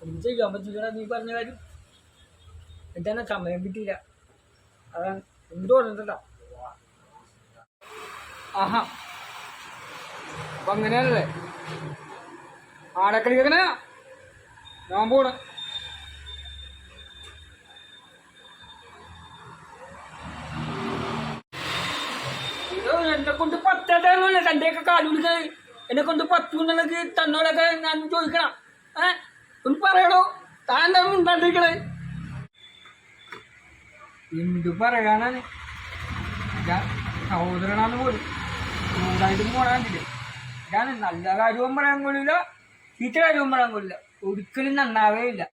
എനിക്ക് ചെയ്യാൻ പറ്റില്ല നീ പറഞ്ഞ കാര്യം. എന്താണ് സമയം കിട്ടിയില്ല, അതാണ് എന്ത് പറഞ്ഞിട്ടല്ല. ആഹാ, അപ്പൊ അങ്ങനെയാണല്ലേ ആടക്കളിക്കണ ഞാൻ പോണ. എന്നെ കൊണ്ട് പറ്റാത്തല്ല തൻ്റെയൊക്കെ കാലുപിടിക്കാൻ. എന്നെ കൊണ്ട് പറ്റൂന്നുള്ളത് തന്നോടൊക്കെ ഞാൻ ചോദിക്കണം. ഒന്ന് പറയണോ? താൻ എന്താണ് ഉണ്ടാണ്ടിരിക്കണേ? എന്തു പറയാനാണ്, ഞാൻ സഹോദരനാന്ന് പോലും ചൂടായിട്ടും പോകാണ്ടില്ലേ. ഞാൻ നല്ല കാര്യവും പറയാൻ കൊള്ളില്ല, ചീത്ത കാര്യവും പറയാൻ കൊള്ളില്ല, ഒരിക്കലും നന്നാവേ ഇല്ല.